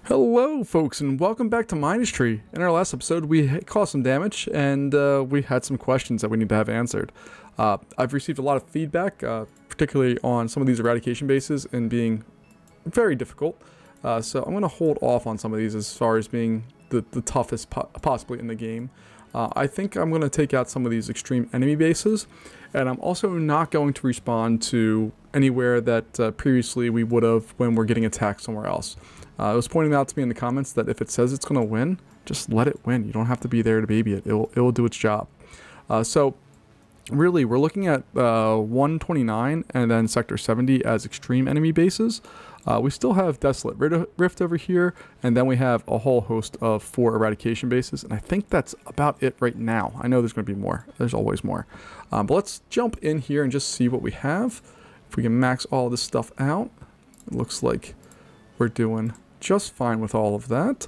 Hello folks and welcome back to Mindustry. In our last episode we caused some damage and we had some questions that we need to have answered. I've received a lot of feedback, particularly on some of these eradication bases and being very difficult. So I'm going to hold off on some of these as far as being the toughest possibly in the game. I think I'm going to take out some of these extreme enemy bases, and I'm also not going to respond to anywhere that previously we would have when we're getting attacked somewhere else. It was pointed out to me in the comments that if it says it's going to win, just let it win. You don't have to be there to baby it. It will do its job. So really, we're looking at 129 and then Sector 70 as extreme enemy bases. We still have Desolate Rift over here, and then we have a whole host of 4 eradication bases, and I think that's about it right now. I know there's going to be more. There's always more. But let's jump in here and just see what we have. If we can max all this stuff out, it looks like we're doing just fine with all of that.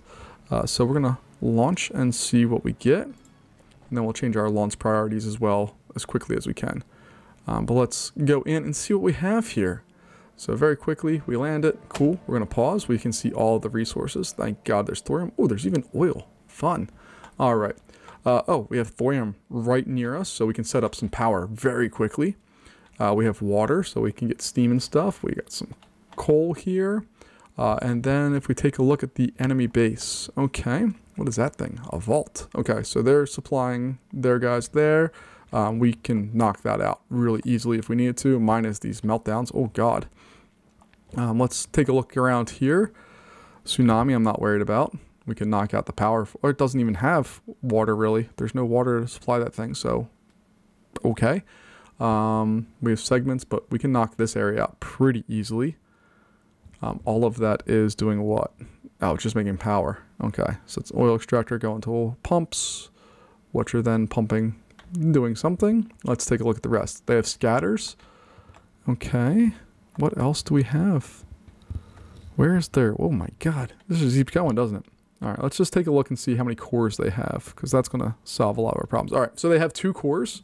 So we're going to launch and see what we get, and then we'll change our launch priorities as well as quickly as we can. But let's go in and see what we have here. So very quickly, we land it. Cool. We're going to pause. We can see all the resources. Thank God there's thorium. Oh, there's even oil. Fun. All right. Oh, we have thorium right near us, so we can set up some power very quickly. We have water, so we can get steam and stuff. We got some coal here. And then if we take a look at the enemy base. Okay. What is that thing? A vault. Okay, so they're supplying their guys there. We can knock that out really easily if we needed to, minus these meltdowns. Oh, God. Let's take a look around here. Tsunami, I'm not worried about. We can knock out the power. Or it doesn't even have water, really. There's no water to supply that thing, so okay. We have segments, but we can knock this area out pretty easily. All of that is doing what? Oh, it's just making power. Okay, so it's oil extractor going to pumps, which are then pumping, doing something. Let's take a look at the rest. They have scatters. Okay. What else do we have? Where is there? Oh my God. This just keeps going, doesn't it? All right, let's just take a look and see how many cores they have, because that's going to solve a lot of our problems. All right, so they have 2 cores.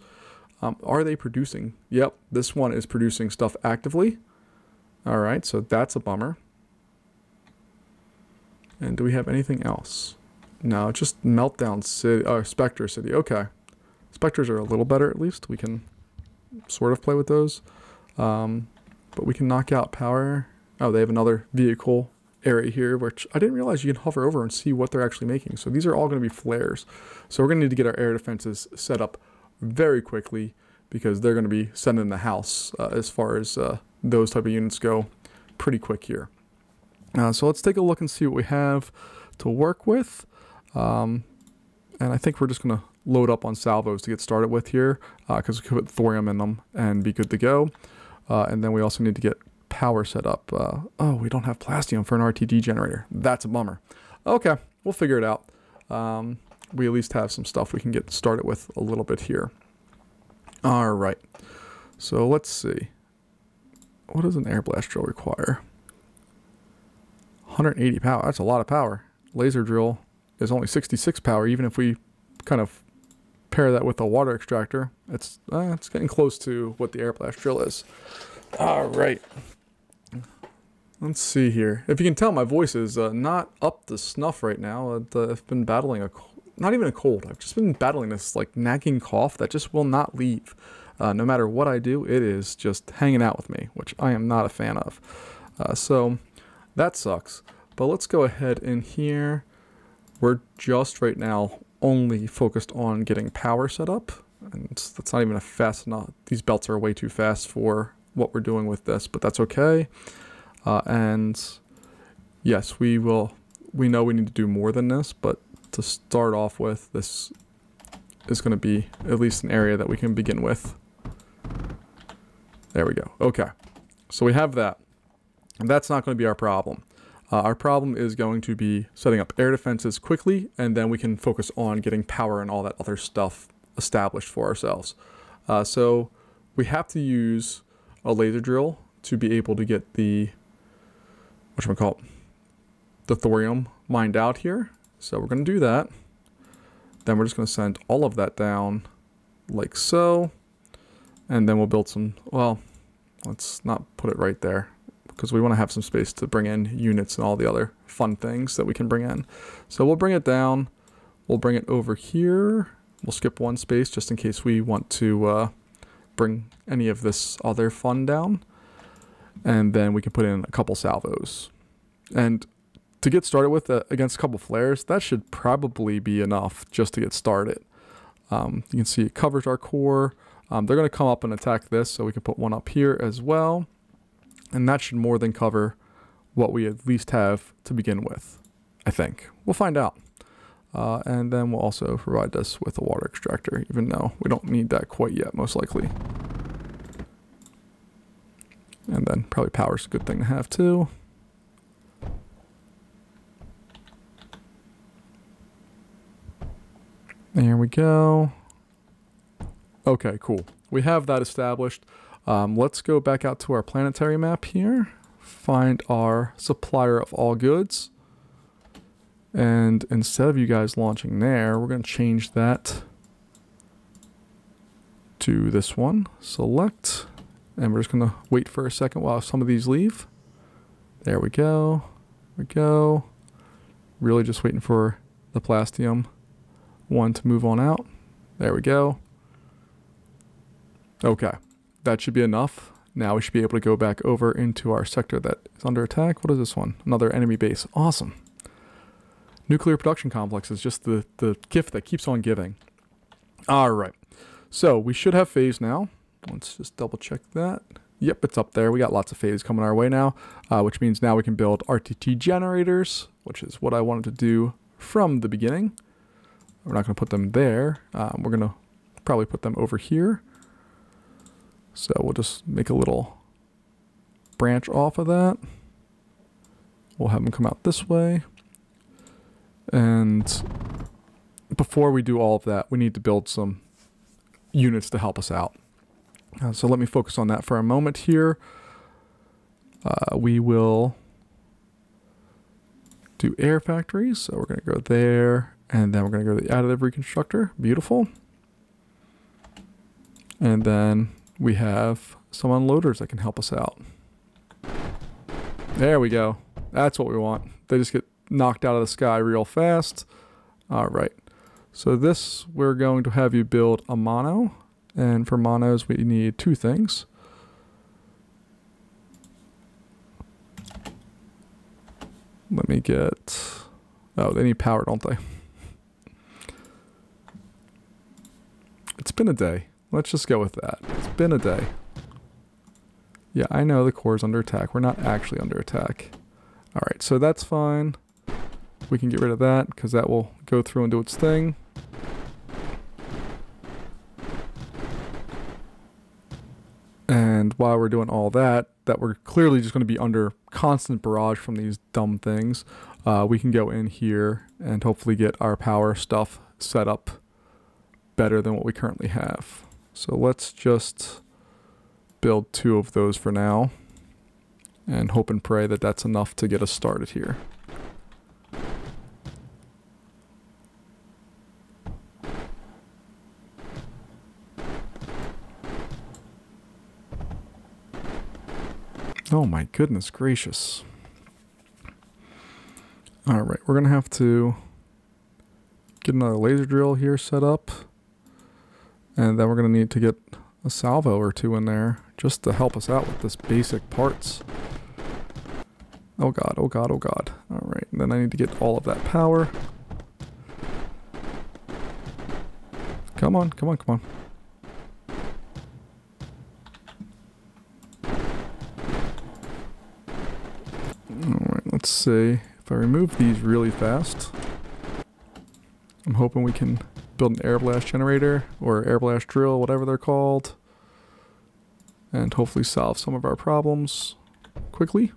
Are they producing? Yep, this one is producing stuff actively. All right, so that's a bummer. And do we have anything else? No, just Meltdown City, Spectre City. Okay. Spectres are a little better, at least. We can sort of play with those. But we can knock out power. Oh, they have another vehicle area here, which I didn't realize you can hover over and see what they're actually making. So these are all going to be flares. So we're going to need to get our air defenses set up very quickly, because they're going to be sending the house as far as those type of units go pretty quick here. So let's take a look and see what we have to work with. And I think we're just going to load up on salvos to get started with here, because we could put thorium in them and be good to go. And then we also need to get power set up. Oh, we don't have plastium for an RTD generator. That's a bummer. Okay, we'll figure it out. We at least have some stuff we can get started with a little bit here. All right. So let's see. What does an air blast drill require? 180 power. That's a lot of power. Laser drill is only 66 power, even if we kind of pair that with a water extractor. It's getting close to what the air blast drill is. All right. Let's see here. If you can tell, my voice is not up to snuff right now. I've been battling not even a cold. I've just been battling this like nagging cough that just will not leave. No matter what I do, it is just hanging out with me, which I am not a fan of. So that sucks. But let's go ahead in here. We're just right now only focused on getting power set up. And that's not even a fast enough. These belts are way too fast for what we're doing with this, but that's okay. And yes, we know we need to do more than this, but to start off with, this is going to be at least an area that we can begin with. There we go. Okay. So we have that. And that's not going to be our problem. Our problem is going to be setting up air defenses quickly, and then we can focus on getting power and all that other stuff established for ourselves. So we have to use a laser drill to be able to get the, the thorium mined out here. So we're going to do that. Then we're just going to send all of that down like so. And then we'll build some, well, let's not put it right there. because we want to have some space to bring in units and all the other fun things that we can bring in. So we'll bring it down. We'll bring it over here. We'll skip one space just in case we want to bring any of this other fun down. And then we can put in a couple salvos. And to get started with against a couple flares, that should probably be enough just to get started. You can see it covers our core. They're going to come up and attack this, so we can put one up here as well. And that should more than cover what we at least have to begin with, I think. We'll find out. And then we'll also provide this with a water extractor, even though we don't need that quite yet, most likely. And then probably power's a good thing to have too. There we go. Okay, cool. We have that established. Let's go back out to our planetary map here. Find our supplier of all goods. And instead of you guys launching there, we're going to change that to this one. Select. And we're just going to wait for a second while some of these leave. There we go. There we go. Really just waiting for the plastium one to move on out. There we go. Okay. That should be enough. Now we should be able to go back over into our sector that is under attack. What is this one? Another enemy base. Awesome. Nuclear production complex is just the gift that keeps on giving. All right. So we should have phase now. Let's just double check that. Yep, it's up there. We got lots of phase coming our way now, which means now we can build RTT generators, which is what I wanted to do from the beginning. We're not going to put them there. We're going to probably put them over here. So we'll just make a little branch off of that. We'll have them come out this way. And before we do all of that, we need to build some units to help us out. So let me focus on that for a moment here. We will do air factories. So we're going to go there, and then we're going to go to the additive reconstructor. Beautiful. And then we have some unloaders that can help us out. There we go. That's what we want. They just get knocked out of the sky real fast. All right. So this, we're going to have you build a mono. And for monos, we need two things. Let me get... Oh, they need power, don't they? It's been a day. Let's just go with that. It's been a day. Yeah, I know the core's under attack. We're not actually under attack. All right, so that's fine. We can get rid of that because that will go through and do its thing. And while we're doing all that we're clearly just going to be under constant barrage from these dumb things, we can go in here and hopefully get our power stuff set up better than what we currently have. So let's just build two of those for now and hope and pray that that's enough to get us started here. Oh my goodness gracious. All right, we're going to have to get another laser drill here set up. And then we're going to need to get a salvo or two in there just to help us out with this basic parts. Oh god, oh god, oh god. All right, and then I need to get all of that power. Come on, come on, come on. Alright, let's see. If I remove these really fast, I'm hoping we can build an air blast generator or air blast drill, whatever they're called, and hopefully solve some of our problems quickly.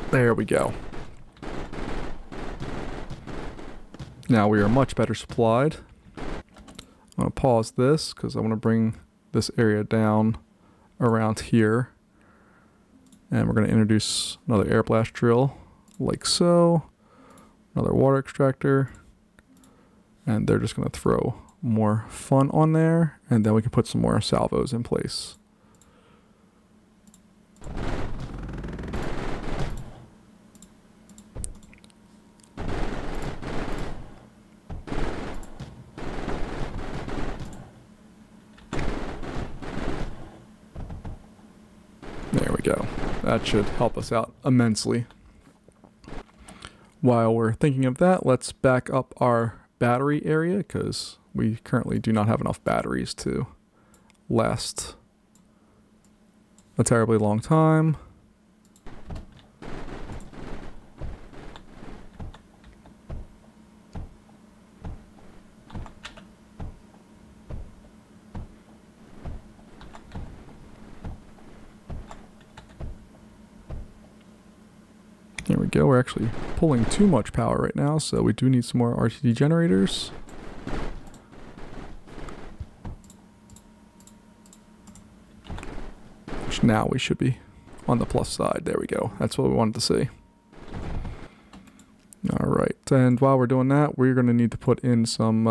There we go. Now we are much better supplied. I'm going to pause this because I want to bring this area down around here. And we're going to introduce another air blast drill like so. Another water extractor. And they're just going to throw more fun on there. And then we can put some more salvos in place. go. That should help us out immensely. While we're thinking of that, let's back up our battery area because we currently do not have enough batteries to last a terribly long time. There we go. We're actually pulling too much power right now, so we do need some more RTD generators. Which now we should be on the plus side. There we go. That's what we wanted to see. Alright, and while we're doing that, we're going to need to put in some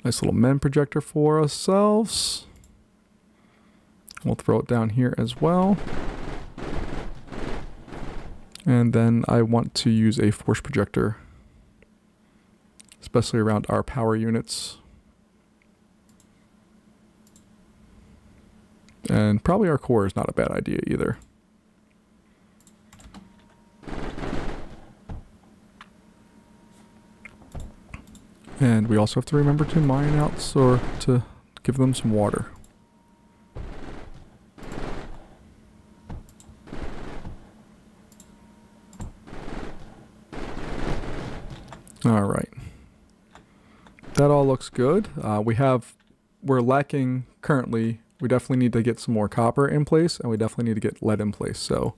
nice little MEM projector for ourselves. We'll throw it down here as well. And then I want to use a force projector, especially around our power units. And probably our core is not a bad idea either. And we also have to remember to mine out or to give them some water. Alright. That all looks good. We're lacking currently, we definitely need to get some more copper in place, and we definitely need to get lead in place. So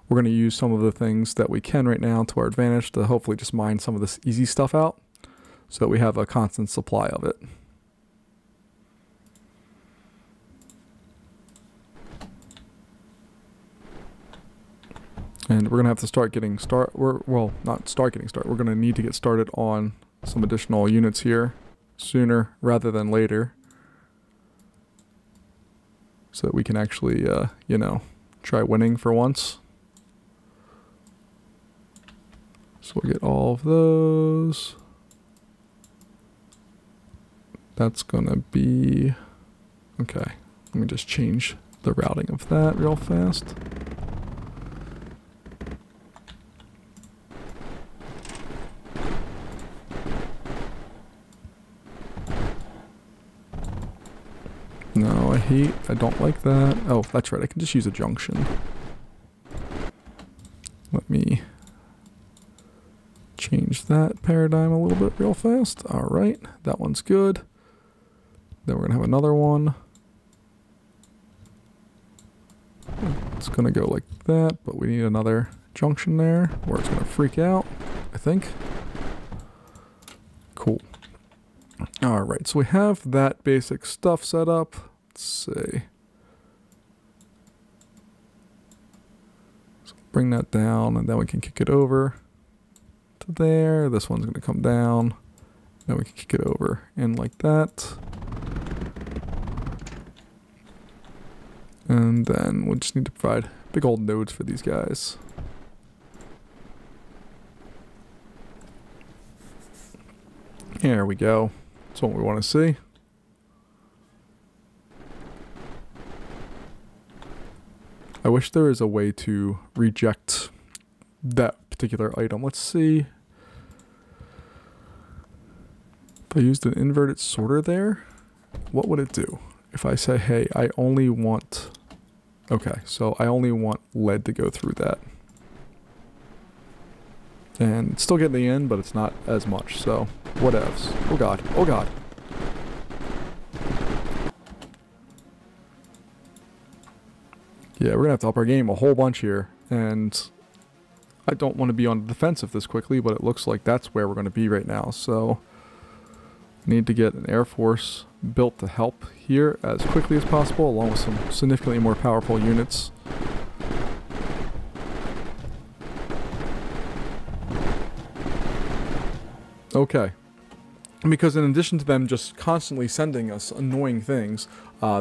we're going to use some of the things that we can right now to our advantage to hopefully just mine some of this easy stuff out so that we have a constant supply of it. And we're going to have to start getting well, not start getting started. We're going to need to get started on some additional units here sooner rather than later. So that we can actually, you know, try winning for once. So we'll get all of those. That's going to be... Okay, let me just change the routing of that real fast. No, I don't like that. Oh, that's right, I can just use a junction. Let me change that paradigm a little bit real fast. Alright, that one's good. Then we're going to have another one. It's going to go like that, but we need another junction there where it's going to freak out, I think. Cool. Alright, so we have that basic stuff set up. Let's see. So bring that down, and then we can kick it over to there. This one's going to come down. Then we can kick it over in like that. And then we'll just need to provide big old nodes for these guys. There we go. That's what we want to see. I wish there was a way to reject that particular item. Let's see. If I used an inverted sorter there, what would it do? If I say, hey, I only want... Okay, so I only want lead to go through that. And it's still getting the in, but it's not as much, so whatevs. Oh god, oh god. Yeah, we're gonna have to up our game a whole bunch here, and I don't want to be on the defensive this quickly, but it looks like that's where we're gonna be right now, so we need to get an Air Force built to help here as quickly as possible, along with some significantly more powerful units. Okay. Because in addition to them just constantly sending us annoying things,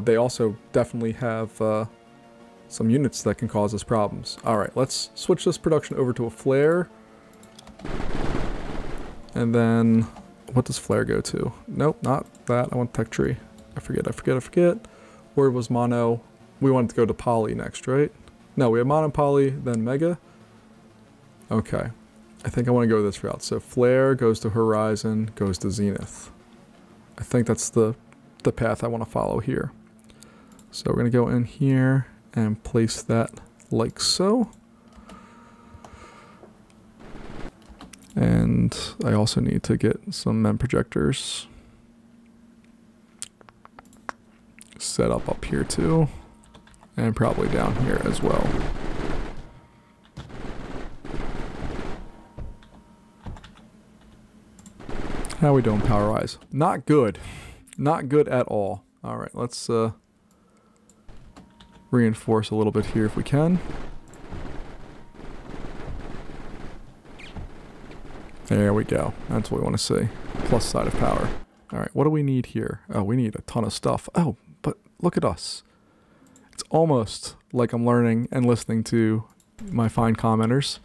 they also definitely have some units that can cause us problems. Alright, let's switch this production over to a flare. And then, what does flare go to? Nope, not that. I want tech tree. I forget. Word was mono. we wanted to go to poly next, right? No, we have mono poly, then mega. Okay. I think I want to go this route. So flare goes to horizon, goes to zenith. I think that's the path I want to follow here. So we're going to go in here and place that like so. And I also need to get some MEM projectors set up here too. And probably down here as well. How we doing power-wise? Not good. Not good at all. Alright, let's reinforce a little bit here if we can. There we go. That's what we want to see. Plus side of power. Alright, what do we need here? Oh, we need a ton of stuff. Oh, but look at us. It's almost like I'm learning and listening to my fine commenters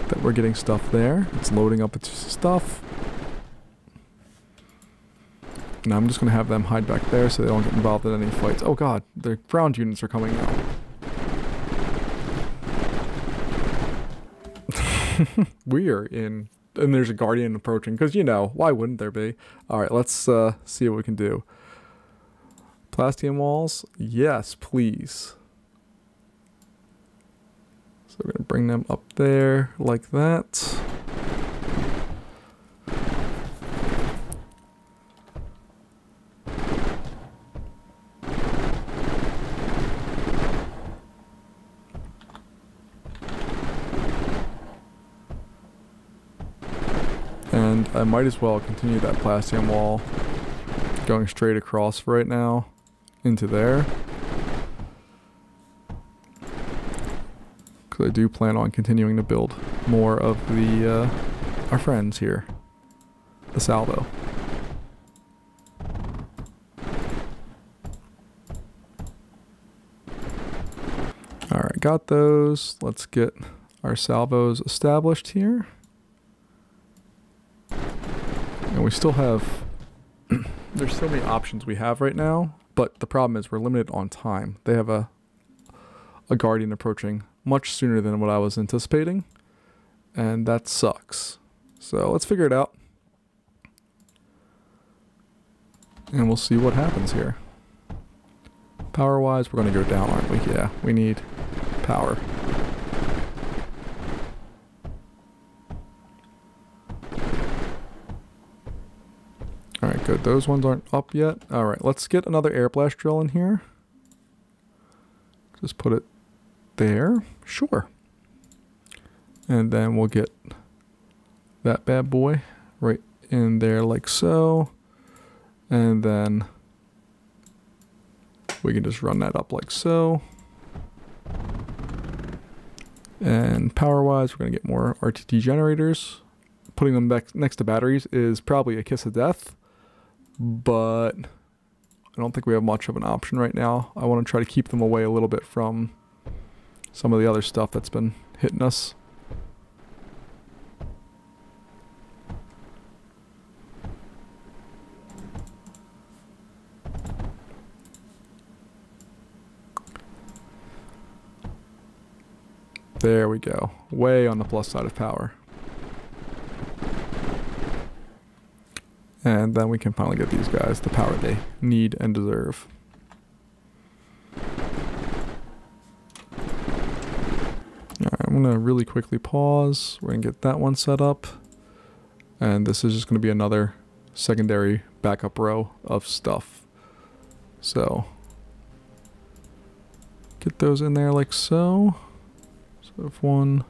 that we're getting stuff there. It's loading up its stuff. Now I'm just going to have them hide back there so they don't get involved in any fights. Oh god, the ground units are coming out. We are in... And there's a guardian approaching, because, you know, why wouldn't there be? Alright, let's see what we can do. Plastium walls? Yes, please. So we're going to bring them up there like that. And I might as well continue that plastium wall going straight across right now into there. Because I do plan on continuing to build more of the our friends here. The salvo. Alright, got those. Let's get our salvos established here. And we still have, there's so many options we have right now, but the problem is we're limited on time. They have a guardian approaching much sooner than what I was anticipating, and that sucks. So let's figure it out. And we'll see what happens here. Power-wise, we're going to go down, aren't we? Yeah, we need power. Alright, good. Those ones aren't up yet. Alright, let's get another air blast drill in here. Just put it there. Sure. And then we'll get that bad boy right in there like so. And then we can just run that up like so. And power-wise, we're going to get more RTT generators. Putting them back next to batteries is probably a kiss of death. But I don't think we have much of an option right now. I want to try to keep them away a little bit from some of the other stuff that's been hitting us. There we go. Way on the plus side of power. And then we can finally get these guys the power they need and deserve. Alright, I'm going to really quickly pause. We're going to get that one set up. And this is just going to be another secondary backup row of stuff. So, get those in there like so. So if one...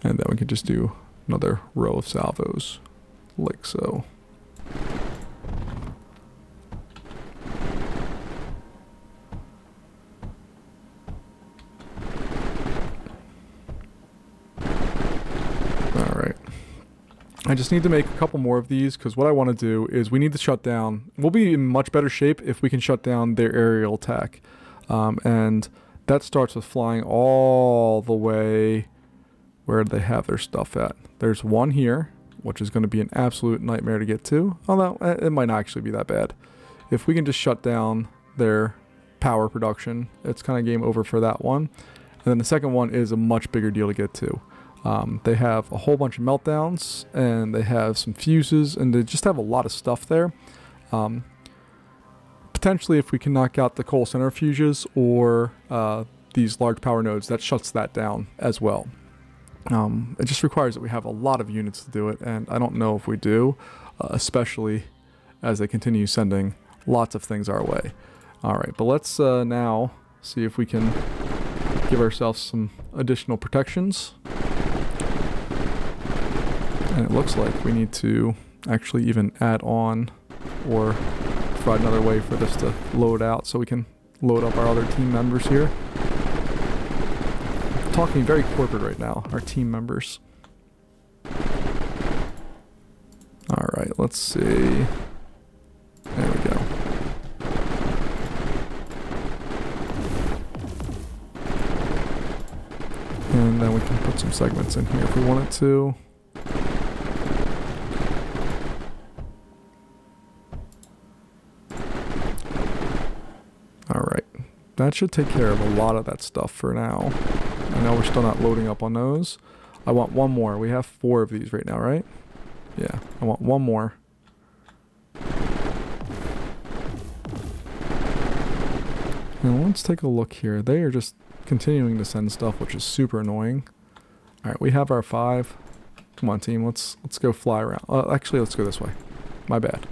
And then we can just do another row of salvos, like so. Alright. I just need to make a couple more of these, because what I want to do is we need to shut down... We'll be in much better shape if we can shut down their aerial attack. And that starts with flying all the way... Where do they have their stuff at? There's one here. which is going to be an absolute nightmare to get to. Although, it might not actually be that bad. If we can just shut down their power production, it's kind of game over for that one. And then the second one is a much bigger deal to get to. They have a whole bunch of meltdowns, and they have some fuses, and they just have a lot of stuff there. Potentially, if we can knock out the coal centrifuges or these large power nodes, that shuts that down as well. It just requires that we have a lot of units to do it, and I don't know if we do, especially as they continue sending lots of things our way. Alright, but let's now see if we can give ourselves some additional protections. And it looks like we need to actually even add on or provide another way for this to load out so we can load up our other team members here. Talking very corporate right now, our team members. Alright, let's see. There we go. And then we can put some segments in here if we wanted to. Alright, that should take care of a lot of that stuff for now. I know we're still not loading up on those. I want one more. We have 4 of these right now, right? Yeah, I want one more. Now let's take a look here. They are just continuing to send stuff, which is super annoying. Alright, we have our 5. Come on, team. Let's go fly around. Actually, let's go this way. My bad.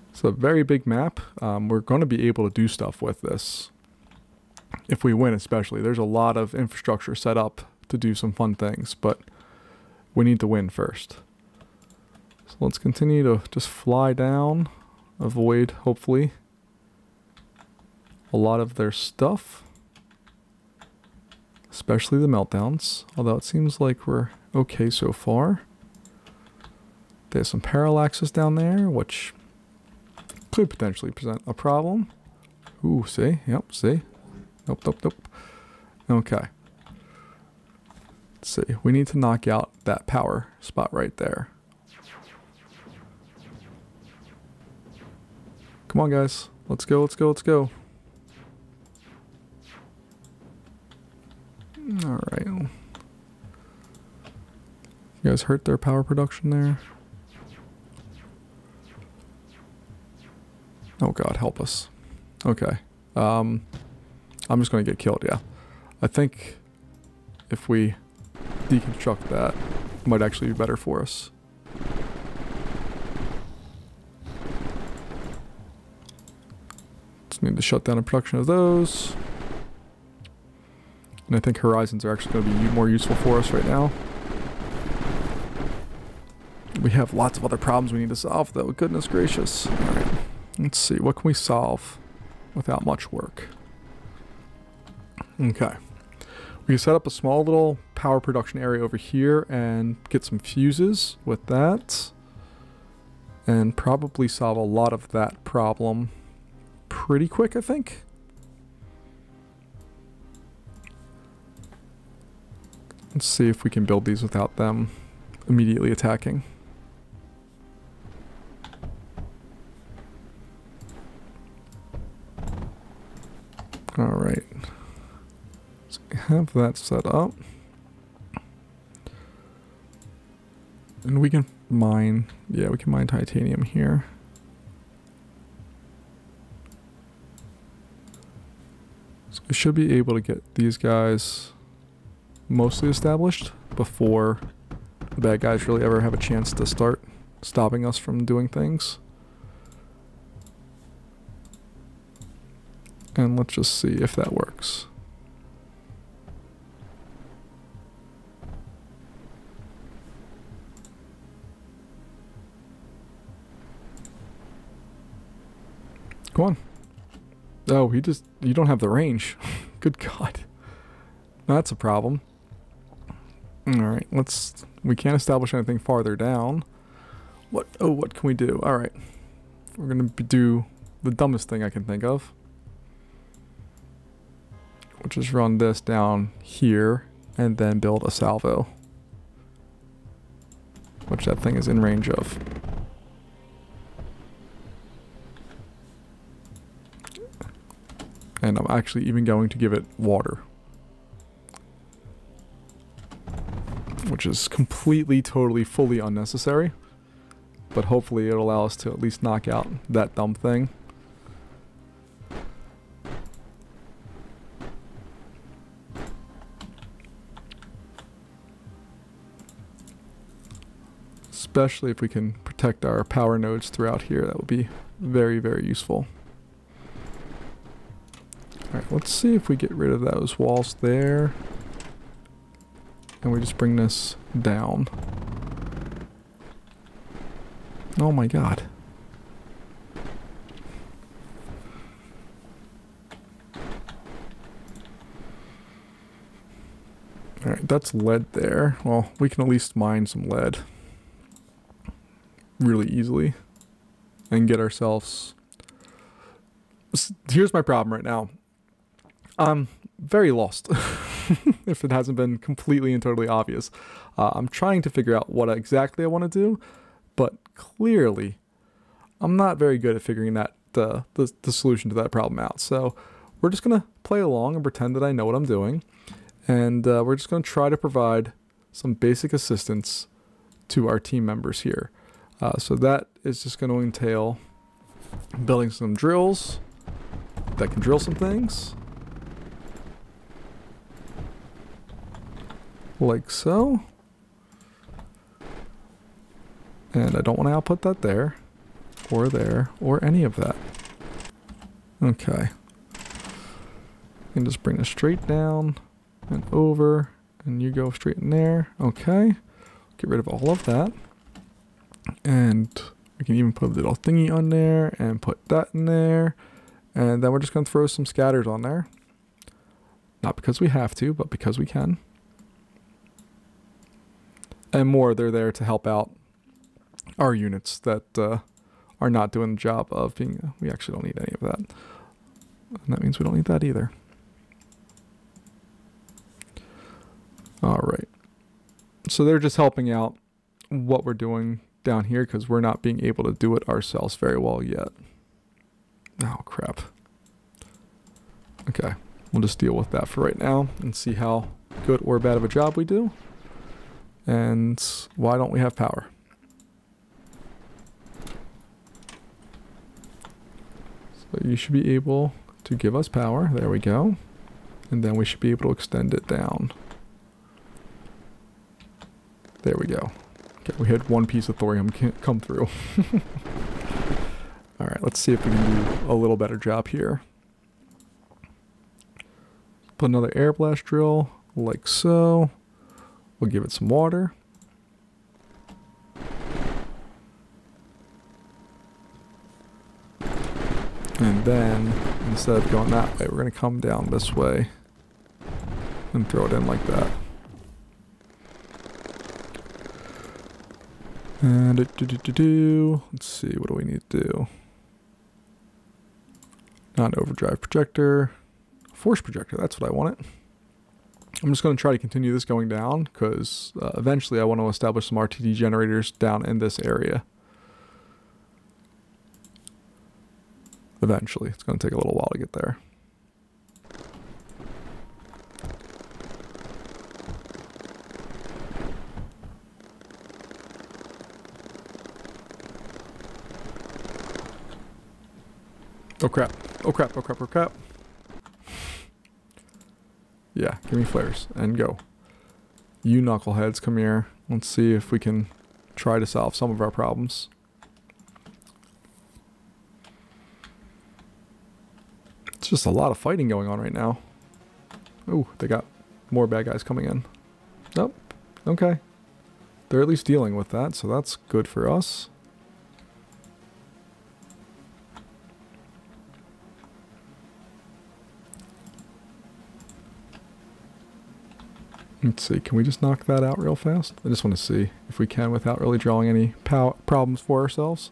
It's a very big map. We're going to be able to do stuff with this. If we win especially. There's a lot of infrastructure set up to do some fun things, but we need to win first. So let's continue to just fly down. Avoid, hopefully, a lot of their stuff. Especially the meltdowns. Although it seems like we're okay so far. There's some parallaxes down there, which could potentially present a problem. Ooh, see? Yep, see? Nope, nope, nope. Okay. Let's see. We need to knock out that power spot right there. Come on, guys. Let's go, let's go, let's go. Alright. You guys hurt their power production there? Oh god, help us. Okay. I'm just gonna get killed, yeah. I think if we deconstruct that, it might actually be better for us. Just need to shut down the production of those. And I think horizons are actually going to be more useful for us right now. We have lots of other problems we need to solve though, goodness gracious. Alright, let's see, what can we solve without much work? Okay. We can set up a small little power production area over here and get some fuses with that. And probably solve a lot of that problem pretty quick, I think. Let's see if we can build these without them immediately attacking. Alright. So we have that set up. And we can mine, yeah, we can mine titanium here. So we should be able to get these guys mostly established before the bad guys really ever have a chance to start stopping us from doing things. And let's just see if that works. Come on. Oh, you don't have the range. Good God. That's a problem. Alright, we can't establish anything farther down. What can we do? Alright. We're gonna do the dumbest thing I can think of. Which is run this down here and then build a salvo, which that thing is in range of. And I'm actually even going to give it water, which is completely, totally, fully unnecessary. But hopefully it'll allow us to at least knock out that dumb thing. Especially if we can protect our power nodes throughout here, that would be very, very useful. Alright, let's see if we get rid of those walls there. And we just bring this down. Oh my god. Alright, that's lead there. Well, we can at least mine some lead really easily and get ourselves... Here's my problem right now. I'm very lost, if it hasn't been completely and totally obvious. I'm trying to figure out what exactly I want to do, but clearly I'm not very good at figuring that the solution to that problem out. So we're just going to play along and pretend that I know what I'm doing, and we're just going to try to provide some basic assistance to our team members here. So that is just going to entail building some drills that can drill some things. Like so. And I don't want to output that there, or any of that. Okay. And just bring this straight down and over, and you go straight in there. Okay. Get rid of all of that. And we can even put a little thingy on there and put that in there. And then we're just going to throw some scatters on there. Not because we have to, but because we can. And more, they're there to help out our units that are not doing the job of being... we actually don't need any of that. And that means we don't need that either. Alright. So they're just helping out what we're doing down here because we're not being able to do it ourselves very well yet. Oh, crap. Okay. We'll just deal with that for right now and see how good or bad of a job we do. And why don't we have power? So you should be able to give us power. There we go. And then we should be able to extend it down. There we go. Okay, we had one piece of thorium come through. Alright, let's see if we can do a little better job here. Put another air blast drill, like so. We'll give it some water. And then, instead of going that way, we're going to come down this way and throw it in like that. And let's see, what do we need to do? Not an overdrive projector, force projector, that's what I wanted. I'm just going to try to continue this going down because eventually I want to establish some RTD generators down in this area. Eventually. It's going to take a little while to get there. Oh crap. Oh crap, oh crap, oh crap. Yeah, give me flares and go. You knuckleheads, come here. Let's see if we can try to solve some of our problems. It's just a lot of fighting going on right now. Ooh, they got more bad guys coming in. Nope. Okay. They're at least dealing with that, so that's good for us. Let's see, can we just knock that out real fast? I just want to see if we can without really drawing any problems for ourselves.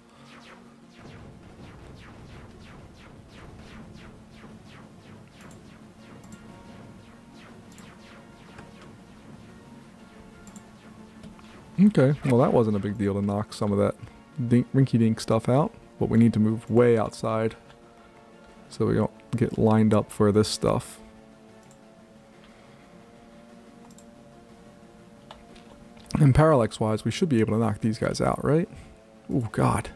Okay, well that wasn't a big deal to knock some of that rinky-dink stuff out, but we need to move way outside so we don't get lined up for this stuff. And parallax-wise, we should be able to knock these guys out, right? Oh, God.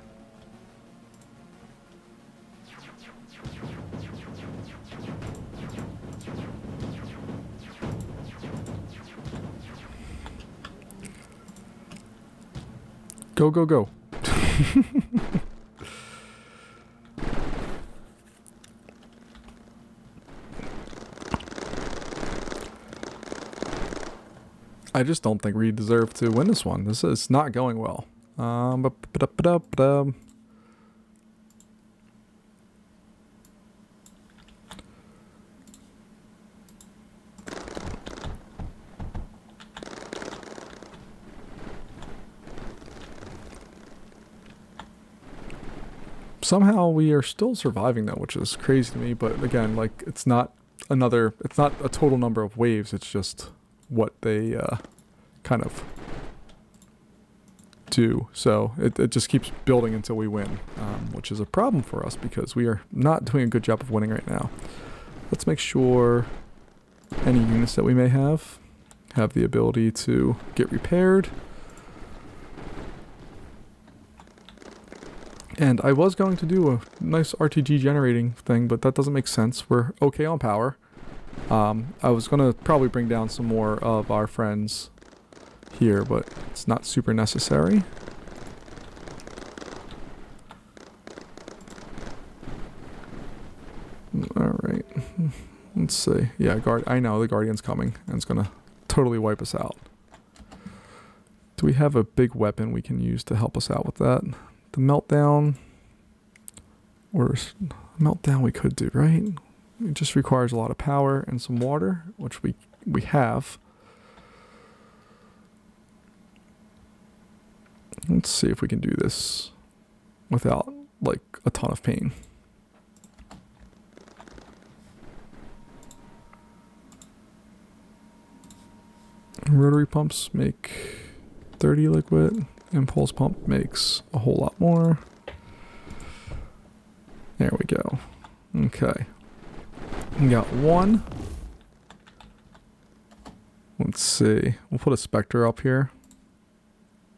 Go, go, go. I just don't think we deserve to win this one. This is not going well. Somehow we are still surviving though, which is crazy to me. But again, like it's not a total number of waves. It's just what they kind of do. So it just keeps building until we win, which is a problem for us because we are not doing a good job of winning right now. Let's make sure any units that we may have the ability to get repaired. And I was going to do a nice RTG generating thing, but that doesn't make sense. We're okay on power. I was going to probably bring down some more of our friends here, but it's not super necessary. Alright. Let's see. Yeah, I know the Guardian's coming, and it's going to totally wipe us out. Do we have a big weapon we can use to help us out with that? The meltdown, or meltdown we could do, right? It just requires a lot of power and some water, which we have. Let's see if we can do this without like a ton of pain. Rotary pumps make 30 liquid. Impulse pump makes a whole lot more. There we go. Okay. We got one. Let's see. We'll put a Spectre up here.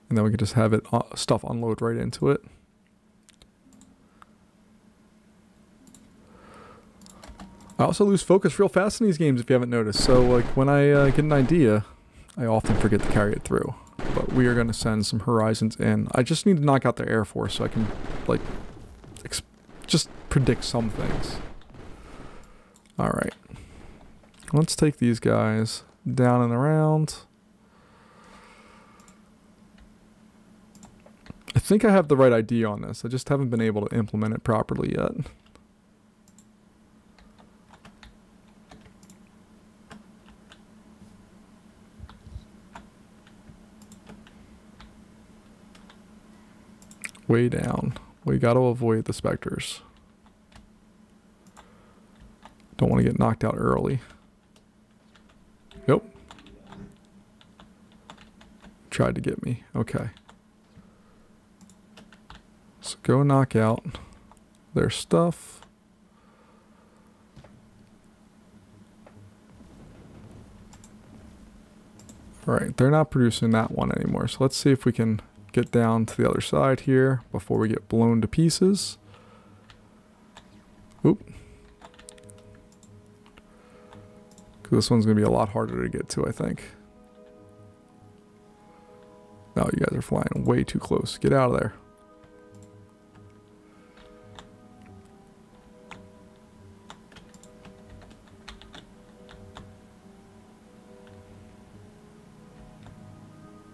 And then we can just have it stuff unload right into it. I also lose focus real fast in these games if you haven't noticed. So like when I get an idea, I often forget to carry it through. But we are going to send some Horizons in. I just need to knock out their Air Force so I can, like, just predict some things. Alright. Let's take these guys down and around. I think I have the right idea on this. I just haven't been able to implement it properly yet. Way down. We got to avoid the Spectres. Don't want to get knocked out early. Nope. Tried to get me. Okay. So go knock out their stuff. Alright, they're not producing that one anymore. So let's see if we can get down to the other side here before we get blown to pieces. Oop. This one's going to be a lot harder to get to, I think. No, you guys are flying way too close. Get out of there.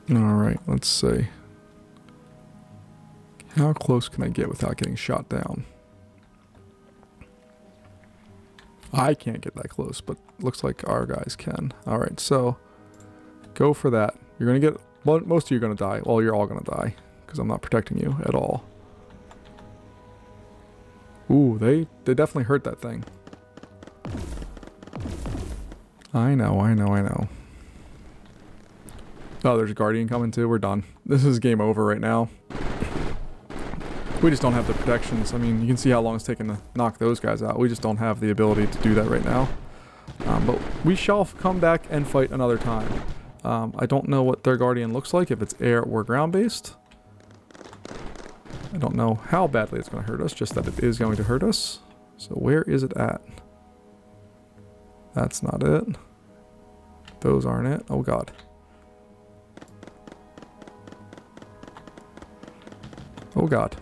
Alright, let's see. How close can I get without getting shot down? I can't get that close, but looks like our guys can. Alright, so go for that. You're going to get... Well, most of you are going to die. Well, you're all going to die because I'm not protecting you at all. Ooh, they definitely hurt that thing. I know. Oh, there's a Guardian coming too. We're done. This is game over right now. We just don't have the protections. I mean, you can see how long it's taken to knock those guys out. We just don't have the ability to do that right now. But we shall come back and fight another time. I don't know what their Guardian looks like, if it's air or ground based. I don't know how badly it's going to hurt us, just that it is going to hurt us. So where is it at? That's not it. Those aren't it. Oh god. Oh god.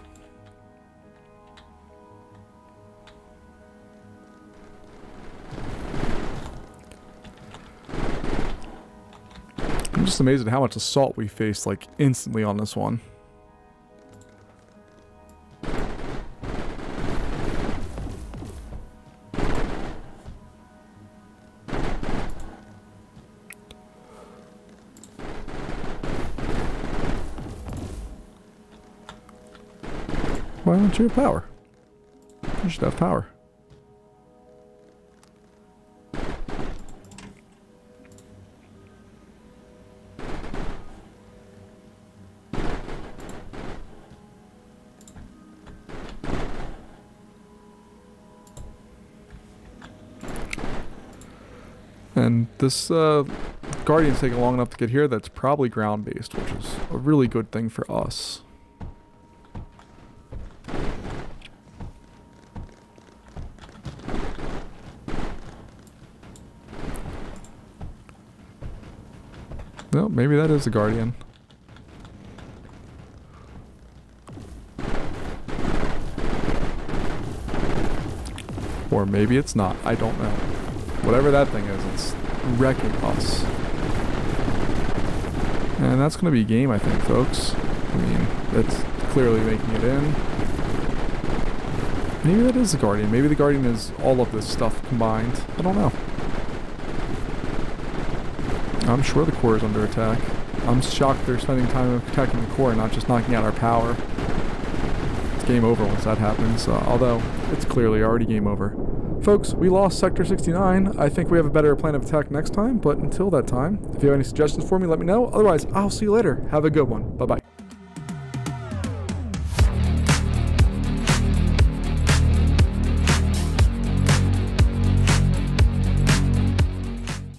I'm just amazed at how much assault we faced, like, instantly on this one. Why don't you have power? You should have power. And this Guardian's taking long enough to get here. That's probably ground based, which is a really good thing for us. No, maybe that is the Guardian. Or maybe it's not. I don't know. Whatever that thing is, it's wrecking us. And that's going to be game, I think, folks. I mean, it's clearly making it in. Maybe that is the Guardian. Maybe the Guardian is all of this stuff combined. I don't know. I'm sure the core is under attack. I'm shocked they're spending time attacking the core and not just knocking out our power. It's game over once that happens, although it's clearly already game over. Folks, we lost Sector 69. I think we have a better plan of attack next time, but until that time, if you have any suggestions for me, let me know. Otherwise, I'll see you later. Have a good one. Bye-bye.